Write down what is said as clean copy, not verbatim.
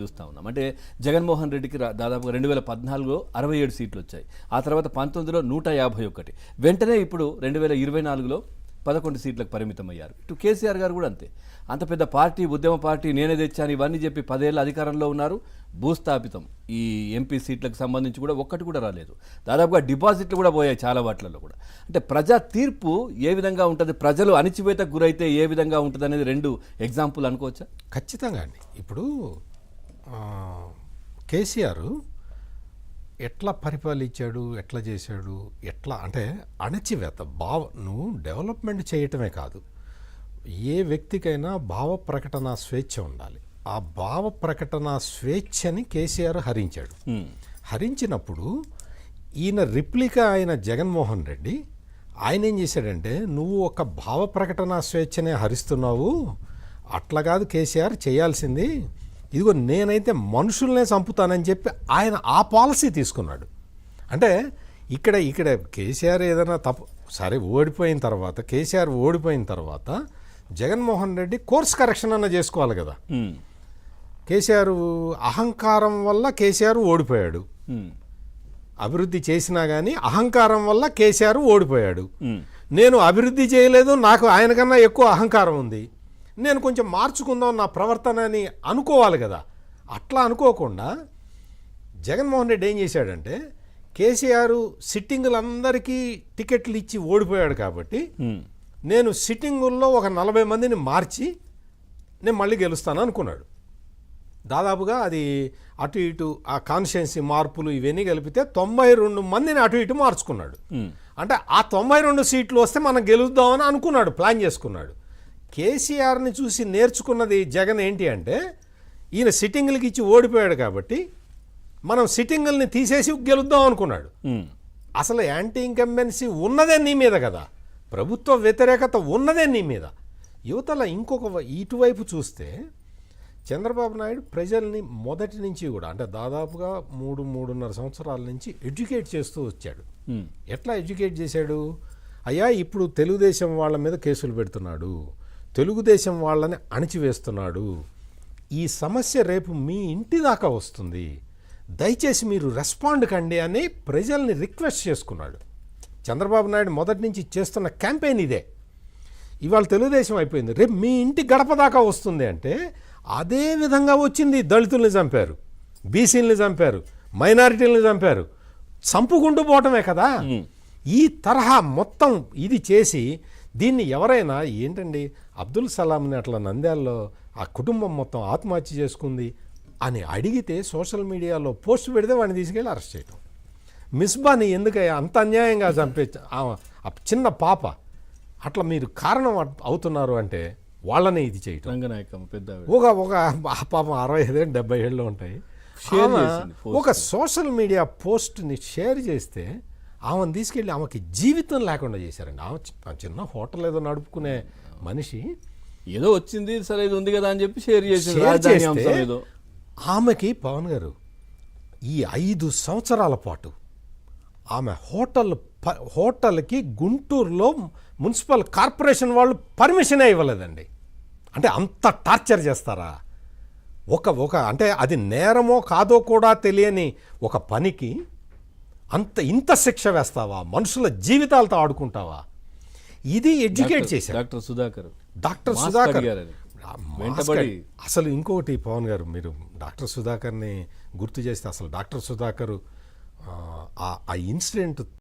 చూస్తూ ఉన్నాం. అంటే జగన్మోహన్ రెడ్డికి దాదాపుగా 2014లో 67 సీట్లు వచ్చాయి. ఆ తర్వాత 19లో 151. వెంటనే ఇప్పుడు 2024లో 11 సీట్లకు పరిమితమయ్యారు. ఇటు కేసీఆర్ గారు కూడా అంతే. అంత పెద్ద పార్టీ, ఉద్యమ పార్టీ, నేనే తెచ్చాను ఇవన్నీ చెప్పి 10 ఏళ్ళ అధికారంలో ఉన్నారు. భూస్థాపితం ఈ ఎంపీ సీట్లకు సంబంధించి కూడా ఒక్కటి కూడా రాలేదు. దాదాపుగా డిపాజిట్లు కూడా పోయాయి చాలా వాటిలలో కూడా. అంటే ప్రజా తీర్పు ఏ విధంగా ఉంటుంది, ప్రజలు అణిచివేతకు గురైతే ఏ విధంగా ఉంటుంది అనేది 2 ఎగ్జాంపుల్ అనుకోవచ్చా? ఖచ్చితంగా అండి. ఇప్పుడు కేసీఆర్ ఎట్లా పరిపాలించాడు, ఎట్లా చేశాడు, ఎట్లా అంటే అణచివేత నువ్వు డెవలప్మెంట్ చేయటమే కాదు, ఏ వ్యక్తికైనా భావ ప్రకటన స్వేచ్ఛ ఉండాలి. ఆ భావ ప్రకటన స్వేచ్ఛని కేసీఆర్ హరించాడు. హరించినప్పుడు ఈయన రిప్లికా అయిన జగన్మోహన్ రెడ్డి ఆయన ఏం చేశాడంటే, నువ్వు ఒక భావ ప్రకటన స్వేచ్ఛనే హరిస్తున్నావు, అట్లా కాదు కేసీఆర్ చేయాల్సింది, ఇదిగో నేనైతే మనుషుల్నే చంపుతానని చెప్పి ఆయన ఆ పాలసీ తీసుకున్నాడు. అంటే ఇక్కడ కేసీఆర్ ఏదైనా తప్పు సరే ఓడిపోయిన తర్వాత, కేసీఆర్ ఓడిపోయిన తర్వాత జగన్మోహన్ రెడ్డి కోర్స్ కరెక్షన్ అన్న చేసుకోవాలి కదా. కేసీఆర్ అహంకారం వల్ల కేసీఆర్ ఓడిపోయాడు. అభివృద్ధి చేసినా కానీ అహంకారం వల్ల కేసీఆర్ ఓడిపోయాడు. నేను అభివృద్ధి చేయలేదు, నాకు ఆయనకన్నా ఎక్కువ అహంకారం ఉంది, నేను కొంచెం మార్చుకుందాం నా ప్రవర్తన అని అనుకోవాలి కదా. అట్లా అనుకోకుండా జగన్మోహన్ రెడ్డి ఏం చేశాడంటే, కేసీఆర్ సిట్టింగులందరికీ టికెట్లు ఇచ్చి ఓడిపోయాడు కాబట్టి నేను సిట్టింగుల్లో ఒక 40 మందిని మార్చి నేను మళ్ళీ గెలుస్తాను అనుకున్నాడు. దాదాపుగా అది అటు ఇటు ఆ కాన్స్టిట్యుయెన్సీ మార్పులు ఇవన్నీ కలిపితే 92 మందిని అటు ఇటు మార్చుకున్నాడు. అంటే ఆ 92 సీట్లు వస్తే మనం గెలుద్దామని అనుకున్నాడు, ప్లాన్ చేసుకున్నాడు. కేసీఆర్ని చూసి నేర్చుకున్నది జగన్ ఏంటి అంటే, ఈయన సిట్టింగులకి ఇచ్చి ఓడిపోయాడు కాబట్టి మనం సిట్టింగుల్ని తీసేసి గెలుద్దాం అనుకున్నాడు. అసలు యాంటీ ఇన్కంబెన్సీ ఉన్నదే నీ మీద కదా, ప్రభుత్వ వ్యతిరేకత ఉన్నదే నీ మీద. యువతల ఇటువైపు చూస్తే చంద్రబాబు నాయుడు ప్రజల్ని మొదటి నుంచి కూడా, అంటే దాదాపుగా 3-3.5 సంవత్సరాల నుంచి ఎడ్యుకేట్ చేస్తూ వచ్చాడు. ఎట్లా ఎడ్యుకేట్ చేశాడు? అయ్యా ఇప్పుడు తెలుగుదేశం వాళ్ళ మీద కేసులు పెడుతున్నాడు, తెలుగుదేశం వాళ్ళని అణిచివేస్తున్నాడు, ఈ సమస్య రేపు మీ ఇంటి దాకా వస్తుంది, దయచేసి మీరు రెస్పాండ్ కండి అని ప్రజల్ని రిక్వెస్ట్ చేసుకున్నాడు. చంద్రబాబు నాయుడు మొదటి నుంచి చేస్తున్న క్యాంపెయిన్ ఇదే. ఇవాళ తెలుగుదేశం అయిపోయింది, రేపు మీ ఇంటి గడప దాకా వస్తుంది అంటే అదే విధంగా వచ్చింది. దళితుల్ని చంపారు, బీసీలని చంపారు, మైనారిటీలని చంపారు, చంపుకుంటూ పోవటమే కదా. ఈ తరహా మొత్తం ఇది చేసి దీన్ని ఎవరైనా ఏంటండి అబ్దుల్ సలాంని అట్లా నంద్యాలలో ఆ కుటుంబం మొత్తం ఆత్మహత్య చేసుకుంది అని అడిగితే సోషల్ మీడియాలో పోస్ట్ పెడితే వాడిని తీసుకెళ్ళి అరెస్ట్ చేయటం. మిస్బాని ఎందుకయ్యా అంత అన్యాయంగా చంపే ఆ చిన్న పాప, అట్లా మీరు కారణం అవుతున్నారు అంటే వాళ్ళనే ఇది చేయటం. ఒక పాపం 65-70 ఏళ్ళు ఉంటాయి, ఒక సోషల్ మీడియా పోస్ట్ని షేర్ చేస్తే ఆమెను తీసుకెళ్ళి ఆమెకి జీవితం లేకుండా చేశారండి. ఆమె చిన్న హోటల్ ఏదో నడుపుకునే మనిషి, ఏదో వచ్చింది సరే ఇది ఉంది కదా అని చెప్పి షేర్ చేసి ఆమెకి పవన్ గారు ఈ 5 సంవత్సరాల పాటు ఆమె హోటల్కి గుంటూరులో మున్సిపల్ కార్పొరేషన్ వాళ్ళు పర్మిషనే ఇవ్వలేదండి. అంటే అంత టార్చర్ చేస్తారా? అంటే అది నేరమో కాదో కూడా తెలియని ఒక పనికి ఇంత శిక్ష వేస్తావా? మనుషుల జీవితాలతో ఆడుకుంటావా? ఇది ఎడ్యుకేట్ చేశారు డాక్టర్ సుధాకర్. అసలు ఇంకొకటి పవన్ గారు, మీరు డాక్టర్ సుధాకర్ని గుర్తు చేస్తే అసలు డాక్టర్ సుధాకర్ ఆ ఇన్సిడెంట్